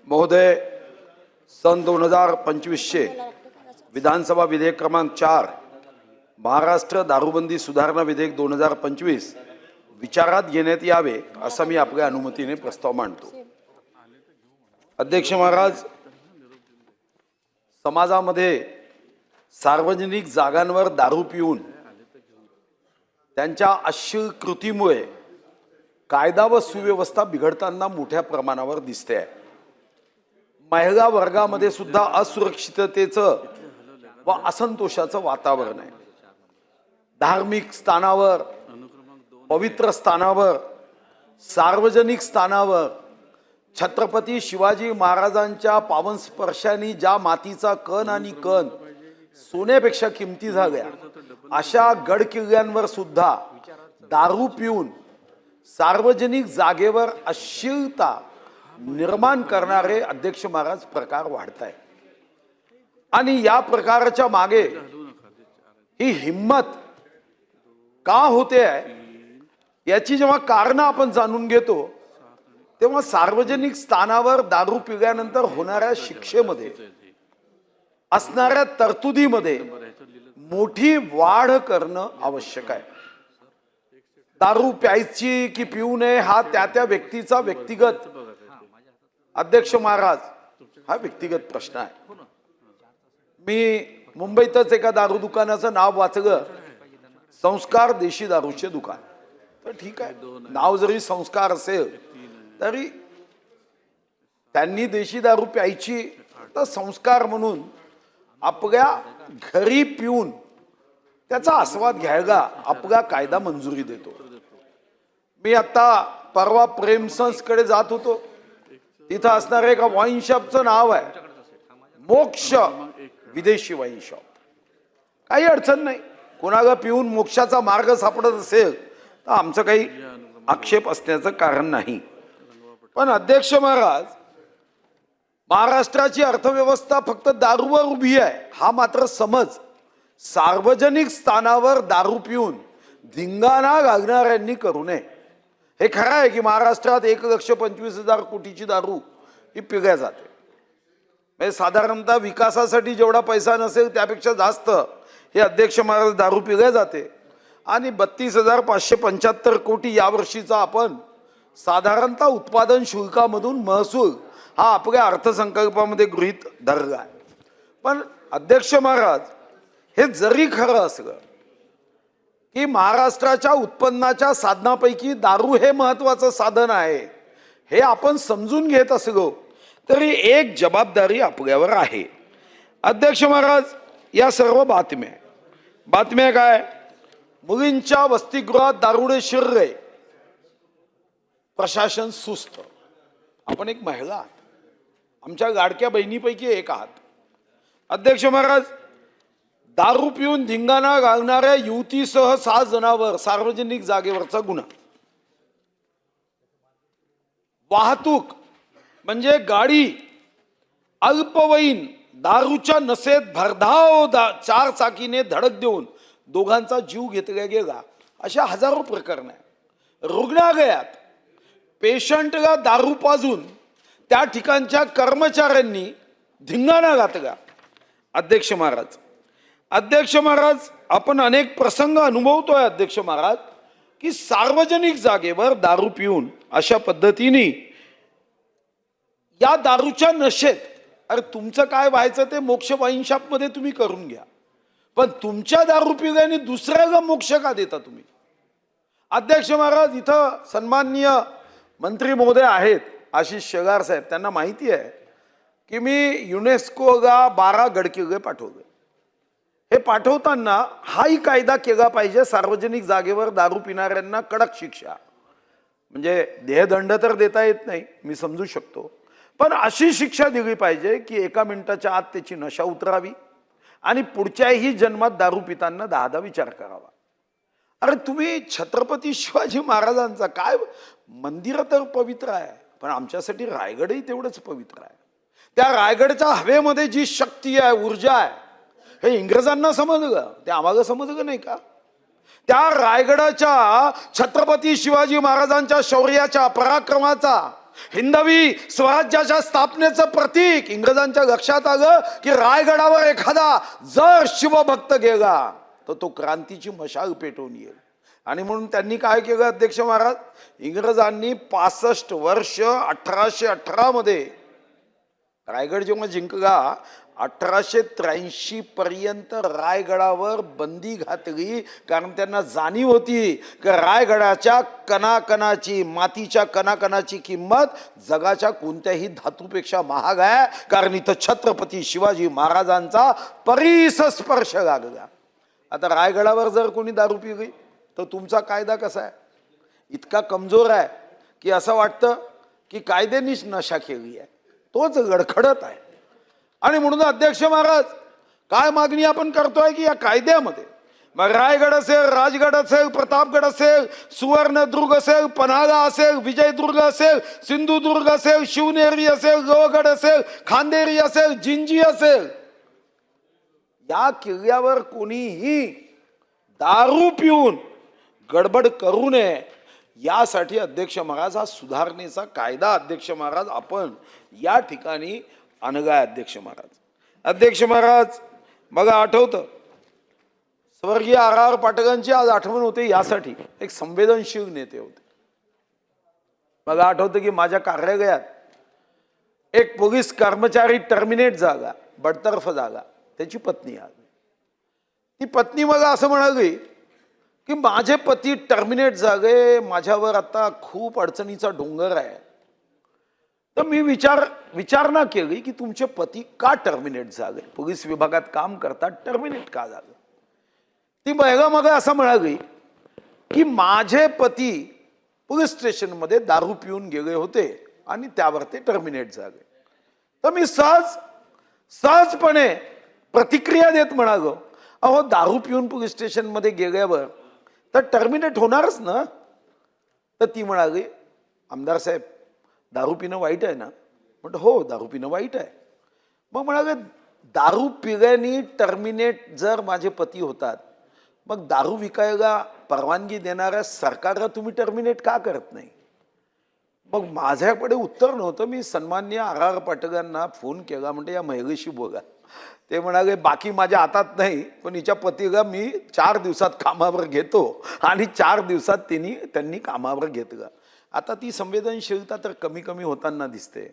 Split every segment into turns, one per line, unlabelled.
महोदय, सन 2025 विधानसभा विधेयक क्रमांक 4 महाराष्ट्र दारूबंदी सुधारणा विधेयक 2025 विचारात घेण्यात यावे असं मी आपल्या अनुमतीने प्रस्ताव मांडतो। अध्यक्ष महाराज, समाजामध्ये सार्वजनिक जागांवर दारू पिऊन त्यांच्या अश्लील कृतीमुळे कायदा व सुव्यवस्था बिघडताना मोठ्या प्रमाणावर दिसते आहे। महिला वर्गामध्ये सुद्धा असुरक्षिततेचं व असंतोषाचं वातावरण आहे। धार्मिक स्थानावर, पवित्र स्थानावर, सार्वजनिक स्थानावर छत्रपती शिवाजी महाराजांच्या पावन स्पर्शाने ज्या मातीचा कण आणि कण सोन्यापेक्षा किमती झाल्या, अशा गड किल्ल्यांवर सुद्धा दारू पिऊन सार्वजनिक जागेवर अश्लीलता निर्माण करणारे अध्यक्ष महाराज प्रकार वाढत आहे। आणि या प्रकारच्या मागे ही हिम्मत का होते आहे याची जेव्हा कारण आपण जाणून घेतो, तेव्हा सार्वजनिक स्थानावर दारू पिल्यानंतर होणाऱ्या शिक्षेमध्ये असणाऱ्या तरतुदीमध्ये मोठी वाढ करणं आवश्यक आहे। दारू प्यायची की पिऊ नये हा त्या व्यक्तीचा व्यक्तिगत, अध्यक्ष महाराज, हा व्यक्तिगत प्रश्न आहे। मी मुंबईतच एका दारू दुकानाचं नाव वाचलं, संस्कार देशी दारूचे दुकान। तर ठीक आहे, नाव जरी संस्कार असेल तरी त्यांनी देशी दारू प्यायची तर संस्कार म्हणून आपल्या घरी पिऊन त्याचा आस्वाद घ्यायला आपला कायदा मंजुरी देतो। मी आता परवा प्रेमसंसकडे जात होतो, तिथं असणारं एका वाईन शॉपचं नाव आहे मोक्ष विदेशी वाईन शॉप। काही अडचण नाही, कोणाला पिऊन मोक्षाचा मार्ग सापडत असेल तर आमचं काही आक्षेप असण्याचं कारण नाही। पण अध्यक्ष महाराज, महाराष्ट्राची अर्थव्यवस्था फक्त दारूवर उभी आहे हा मात्र समज सार्वजनिक स्थानावर दारू पिऊन धिंगाणा घालणाऱ्यांनी करू नये। हे खरं आहे की महाराष्ट्रात 1,25,000 कोटीची दारू ही पिल्या जाते। म्हणजे साधारणतः विकासासाठी जेवढा पैसा नसेल त्यापेक्षा जास्त हे अध्यक्ष महाराज दारू पिल्या जाते। आणि 32,575 कोटी यावर्षीचा आपण साधारणतः उत्पादन शुल्कामधून महसूल हा आपल्या अर्थसंकल्पामध्ये गृहीत धरला आहे। पण अध्यक्ष महाराज, हे जरी खरं असलं की महाराष्ट्राच्या उत्पन्नाच्या साधनापैकी दारू हे महत्वाचं साधन आहे, हे आपण समजून घेत असलो तरी एक जबाबदारी आपल्यावर आहे। अध्यक्ष महाराज, या सर्व बातम्या काय? मुलींच्या वसतिगृहात दारुडे शिरले, प्रशासन सुस्त। आपण एक महिला आहात, आमच्या लाडक्या बहिणीपैकी एक आहात। अध्यक्ष महाराज, दारू पिऊन धिंगाणा घालणाऱ्या युवतीसह 6 जणांवर सार्वजनिक जागेवरचा गुन्हा। वाहतूक म्हणजे गाडी अल्पवयीन दारूच्या नशेत भरधाव 4 चाकीने धडक देऊन दोघांचा जीव घेतला गेला, अशा हजारो प्रकरण आहे। रुग्णालयात पेशंटला दारू पाजून त्या ठिकाणच्या कर्मचाऱ्यांनी धिंगाणा घातला। अध्यक्ष महाराज, आपण अनेक प्रसंग अनुभवतोय अध्यक्ष महाराज की सार्वजनिक जागेवर दारू पिऊन अशा पद्धतीने या दारूच्या नशेत, अरे तुमचं काय व्हायचं ते मोक्ष वाईन शॉप मध्ये तुम्ही करून घ्या, पण तुमच्या दारू पिल्याने दुसऱ्याला मोक्ष का देता तुम्ही? अध्यक्ष महाराज, इथं सन्माननीय मंत्री महोदय आहेत आशिष शेलार साहेब, त्यांना माहिती आहे की मी युनेस्कोला 12 गडकिल्ले पाठवले। हे पाठवताना हाही कायदा केला पाहिजे, सार्वजनिक जागेवर दारू पिणाऱ्यांना कडक शिक्षा। म्हणजे देहदंड तर देता येत नाही, मी समजू शकतो, पण अशी शिक्षा दिली पाहिजे की 1 मिनिटाच्या आत त्याची नशा उतरावी आणि पुढच्याही जन्मात दारू पिताना 10दा विचार करावा। अरे तुम्ही छत्रपती शिवाजी महाराजांचा काय, मंदिर तर पवित्र आहे, पण आमच्यासाठी रायगडही तेवढंच पवित्र आहे। त्या रायगडच्या हवेमध्ये जी शक्ती आहे, ऊर्जा आहे, हे इंग्रजांना समजलं, ते आम्हाला समजलं नाही का? त्या रायगडाच्या छत्रपती शिवाजी महाराजांच्या शौर्याच्या, पराक्रमाचा हिंदवी स्वराज्याच्या स्थापनेचं प्रतीक. इंग्रजांच्या लक्षात आलं की रायगडावर एखादा जर शिवभक्त गेला तर तो क्रांतीची मशाल पेटवून येईल. आणि म्हणून त्यांनी काय केलं अध्यक्ष महाराज, इंग्रजांनी 65 वर्ष 1818 मध्ये रायगड जेव्हा जिंकला 1883 पर्यंत रायगडावर बंदी घातली. कारण त्यांना जाणीव होती की रायगडाच्या कणाकणाची, मातीच्या कणाकणाची किंमत जगाच्या कोणत्याही धातूपेक्षा महाग आहे. कारण इथं छत्रपती शिवाजी महाराजांचा परिस स्पर्श लागला. आता रायगडावर जर कोणी दारू पिली तर तुमचा कायदा कसा आहे? इतका कमजोर आहे की असं वाटतं की कायद्यानीच नशा केली आहे. तोच गडखडत आहे. आणि म्हणून अध्यक्ष महाराज काय मागणी आपण करतोय की या कायद्यामध्ये मग रायगड असेल, राजगड असेल, प्रतापगड असेल, सुवर्णदुर्ग असेल, पन्हाळा असेल, विजयदुर्ग असेल, सिंधुदुर्ग असेल, शिवनेरी असेल, लोहगड असेल, खांदेरी असेल, जिंजी असेल, या किल्ल्यावर कोणीही दारू पिऊन गडबड करू नये यासाठी अध्यक्ष महाराज हा सुधारणेचा कायदा अध्यक्ष महाराज आपण या ठिकाणी आणलाय. अध्यक्ष महाराज बघा, आठवतं स्वर्गीय RR पाटलांची आज आठवण होते यासाठी एक संवेदनशील नेते होते. बघा आठवतं की माझ्या कार्यालयात एक पोलीस कर्मचारी टर्मिनेट झाला, बडतर्फ झाला, त्याची पत्नी आली. ती पत्नी मला असं म्हणाली की माझे पती टर्मिनेट झाले, माझ्यावर आता खूप अडचणीचा डोंगर आहे. तर मी विचारणा केली की तुमचे पती का टर्मिनेट झाले, पोलीस विभागात काम करतात, टर्मिनेट का झाले? ती महिला मग असं म्हणाली की माझे पती पोलीस स्टेशनमध्ये दारू पिऊन गेले होते आणि त्यावर ते टर्मिनेट झाले. तर मी सहजपणे प्रतिक्रिया देत म्हणालो, अहो दारू पिऊन पोलीस स्टेशनमध्ये गेल्यावर तर टर्मिनेट होणारच ना. तर ती म्हणाली, आमदार साहेब दारू पिणं वाईट आहे ना? म्हटलं हो, दारू पिणं वाईट आहे. मग म्हणाले दारू पिल्याने टर्मिनेट जर माझे पती होतात, मग दारू विकायला परवानगी देणाऱ्या सरकारला तुम्ही टर्मिनेट का करत नाही? मग माझ्याकडे उत्तर नव्हतं. मी सन्माननीय RR पाटलांना फोन केला, म्हणजे या महिलेशी बोला. ते म्हणाले बाकी माझ्या हातात नाही, पण हिच्या पतीला मी 4 दिवसात कामावर घेतो. आणि 4 दिवसात त्यांनी कामावर घेतलं. आता ती संवेदनशीलता तर कमी कमी होताना दिसते.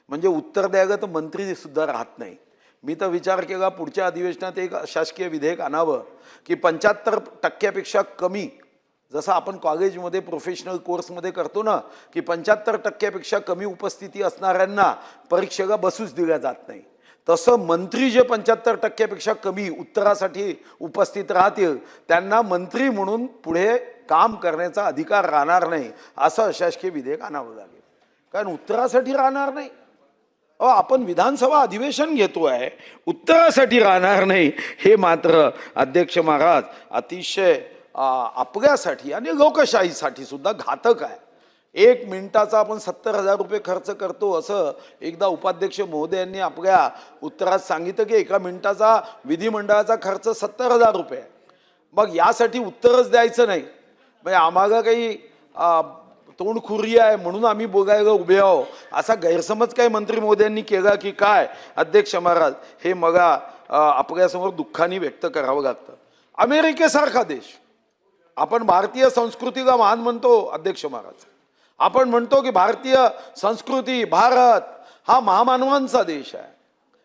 म्हणजे उत्तर द्यायला तर मंत्री सुद्धा राहत नाही. मी तर विचार केला पुढच्या अधिवेशनात एक शासकीय विधेयक आणावं की 75% कमी, जसं आपण कॉलेजमध्ये प्रोफेशनल कोर्समध्ये करतो ना की 75% कमी उपस्थिती असणाऱ्यांना परीक्षेला बसूच दिल्या जात नाही, तसं मंत्री जे 75% कमी उत्तरासाठी उपस्थित राहतील त्यांना मंत्री म्हणून पुढे काम करण्याचा अधिकार राहणार नाही. असं अशासकीय विधेयक आणावं लागेल. कारण उत्तरासाठी राहणार नाही. आपण विधानसभा अधिवेशन घेतोय, उत्तरासाठी राहणार नाही, हे मात्र अध्यक्ष महाराज अतिशय आपल्यासाठी आणि लोकशाहीसाठी सुद्धा घातक आहे. 1 मिनिटाचा आपण 70,000 रुपये खर्च करतो असं एकदा उपाध्यक्ष महोदयांनी आपल्या उत्तरात सांगितलं की 1 मिनिटाचा विधिमंडळाचा खर्च 70,000 रुपये. मग यासाठी उत्तरच द्यायचं नाही, म्हणजे आम्हाला काही तोंडखुरी आहे म्हणून आम्ही बोलायला उभे आहो असा गैरसमज काही मंत्री महोदयांनी केला की काय अध्यक्ष महाराज, हे मला आपल्यासमोर दुःखाने व्यक्त करावं लागतं. अमेरिकेसारखा देश, आपण भारतीय संस्कृतीला महान म्हणतो अध्यक्ष महाराज. आपण म्हणतो की भारतीय संस्कृती, भारत हा महामानवांचा देश आहे,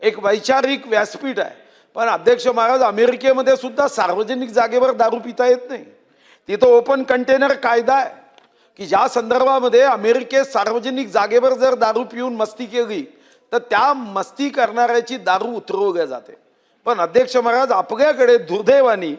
एक वैचारिक व्यासपीठ आहे. पण अध्यक्ष महाराज अमेरिकेमध्ये सुद्धा सार्वजनिक जागेवर दारू पिता येत नाही. तिथं ओपन कंटेनर कायदा आहे की ज्या संदर्भामध्ये अमेरिकेत सार्वजनिक जागेवर जर दारू पिऊन मस्ती केली तर त्या मस्ती करणाऱ्याची दारू उतरवल्या जाते. पण अध्यक्ष महाराज आपल्याकडे दुर्दैवानी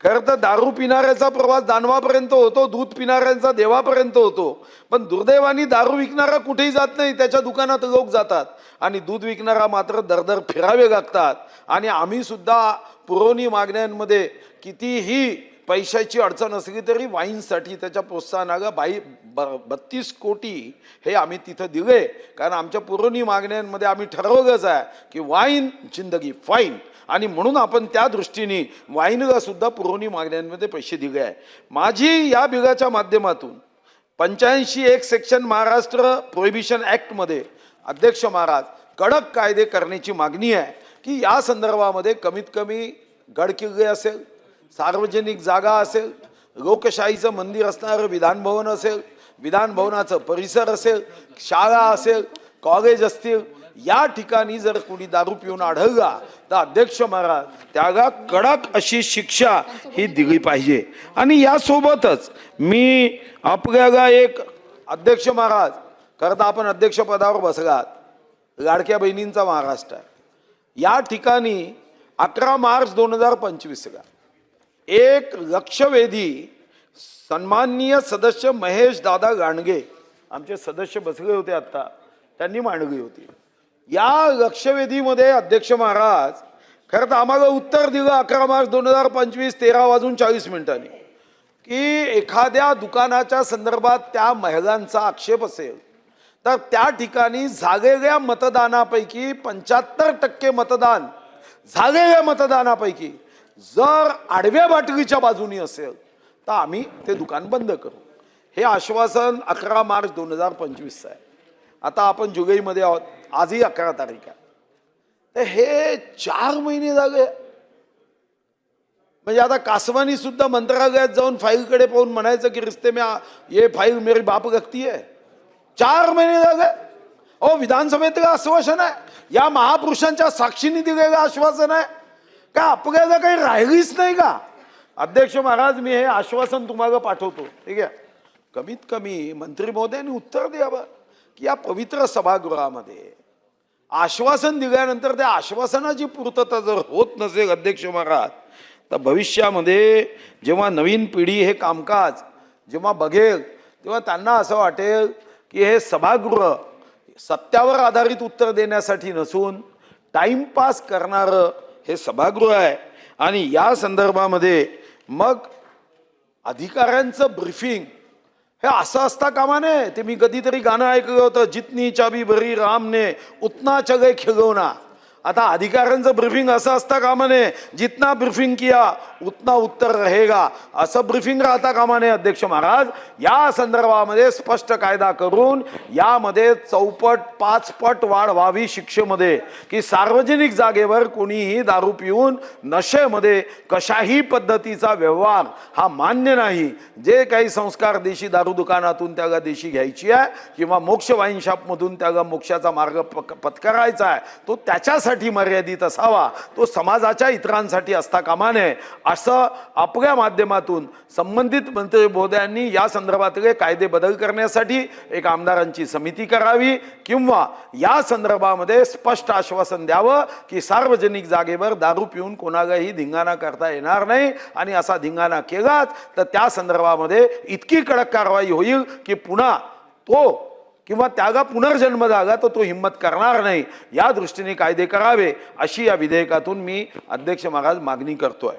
खरं तर दारू पिणाऱ्याचा प्रवास दानवापर्यंत होतो, दूध पिणाऱ्यांचा देवापर्यंत होतो. पण दुर्दैवानी दारू विकणारा कुठेही जात नाही, त्याच्या दुकानात लोक जातात आणि दूध विकणारा मात्र दरदर फिरावे लागतात. आणि आम्ही सुद्धा पुरवणी मागण्यांमध्ये कितीही पैशाची अडचण असली तरी वाईनसाठी त्याच्या प्रोत्साहनाला 32 कोटी हे आम्ही तिथं दिले. कारण आमच्या पुरवणी मागण्यांमध्ये आम्ही ठरवलंच आहे की वाईन जिंदगी फाईन, आणि म्हणून आपण त्या दृष्टीने वाईनला सुद्धा पुरवणी मागण्यांमध्ये पैसे दिले आहे. माझी या बिलाच्या माध्यमातून 85(1) सेक्शन महाराष्ट्र प्रोहिबिशन ऍक्ट मध्ये अध्यक्ष महाराज कडक कायदे करण्याची मागणी आहे की या संदर्भामध्ये कमीत कमी गडकिल्ले असेल, सार्वजनिक जागा असेल, लोकशाहीचं मंदिर असणारं विधान भवन असेल, विधान भवनाचं परिसर असेल, शाळा असेल, कॉलेज असतील, या ठिकाणी जर कोणी दारू पिऊन आढळला तर अध्यक्ष महाराज त्याला कडक अशी शिक्षा ही दिली पाहिजे। आणि यासोबतच मी आपल्याला एक अध्यक्ष महाराज करता आपण अध्यक्ष पदावर बसलात, लाडक्या बहिणींचा महाराष्ट्र आहे, या ठिकाणी 11 मार्च 2025ला एक लक्षवेधी सन्माननीय सदस्य महेश दादा गांडगे आमचे सदस्य बसले होते, आता त्यांनी मांडली होती। या लक्षवेधीमध्ये अध्यक्ष महाराज खरं तर आम्हाला उत्तर दिलं 11 मार्च 2025 13:40 की एखाद्या दुकानाच्या संदर्भात त्या महिलांचा आक्षेप असेल तर त्या ठिकाणी झालेल्या मतदानापैकी 75% मतदान झालेल्या मतदानापैकी जर आडव्या बाटलीच्या बाजूनी असेल तर आम्ही ते दुकान बंद करू। हे आश्वासन 11 मार्च 2025 आहे। आता आपण जुलैमध्ये आहोत, आजही 11 तारीख आहे, तर हे 4 महिने झाले। म्हणजे आता कासवानी सुद्धा मंत्रालयात जाऊन फाईलकडे पाहून म्हणायचं की रिश्ते में ये फाईल मेरी बाप लगती है। 4 महिने झाले। ओ विधानसभेतलं आश्वासन आहे, या महापुरुषांच्या साक्षीने दिलेलं आश्वासन आहे का? आपल्याला काही राहिलीच नाही का? अध्यक्ष महाराज मी हे आश्वासन तुम्हाला पाठवतो, ठीक आहे? कमीत कमी मंत्री महोदयांनी उत्तर द्यावं की या पवित्र सभागृहामध्ये आश्वासन दिल्यानंतर त्या आश्वासनाची पूर्तता जर होत नसेल अध्यक्ष महाराज, तर भविष्यामध्ये जेव्हा नवीन पिढी हे कामकाज जेव्हा बघेल तेव्हा त्यांना असं वाटेल की हे सभागृह सत्यावर आधारित उत्तर देण्यासाठी नसून टाइमपास करणारं हे सभागृह आहे। आणि या संदर्भामध्ये मग अधिकाऱ्यांचं ब्रीफिंग हे असं असता कामा नये। ते मी कधीतरी गाणं ऐकलं होतं, जितनी चाबी भरी रामने उतना चले खिलौना। आता अधिकाऱ्यांचं ब्रीफिंग असं असता कामा नये, जितना ब्रीफिंग किया उतना उत्तर रहेगा, असं ब्रीफिंग राहता कामा नये। अध्यक्ष महाराज या संदर्भामध्ये स्पष्ट कायदा करून यामध्ये 4-5 पट वाढ व्हावी शिक्षेमध्ये, की सार्वजनिक जागेवर कोणीही दारू पिऊन नशेमध्ये कशाही पद्धतीचा व्यवहार हा मान्य नाही। जे काही संस्कार देशी दारू दुकानातून त्याला देशी घ्यायची आहे किंवा मोक्ष वाईन शॉपमधून त्याला मोक्षाचा मार्ग पत्करायचा आहे तो त्याच्यासाठी मर्यादित असावा, तो समाजाच्या इतरांसाठी असता कामा नये, असं आपल्या माध्यमातून संबंधित मंत्री महोदयांनी या संदर्भातले कायदे बदल करण्यासाठी एक आमदारांची समिती करावी किंवा या संदर्भामध्ये स्पष्ट आश्वासन द्यावं की सार्वजनिक जागेवर दारू पिऊन कोणालाही धिंगाणा करता येणार नाही, आणि असा धिंगाणा केलाच तर त्या संदर्भामध्ये इतकी कडक कारवाई होईल की पुन्हा तो किंवा त्याला पुनर्जन्म झाला तर तो हिम्मत करणार नाही। या दृष्टीने कायदे करावे अशी या विधेयकातून मी अध्यक्ष महाराज मागणी करतोय।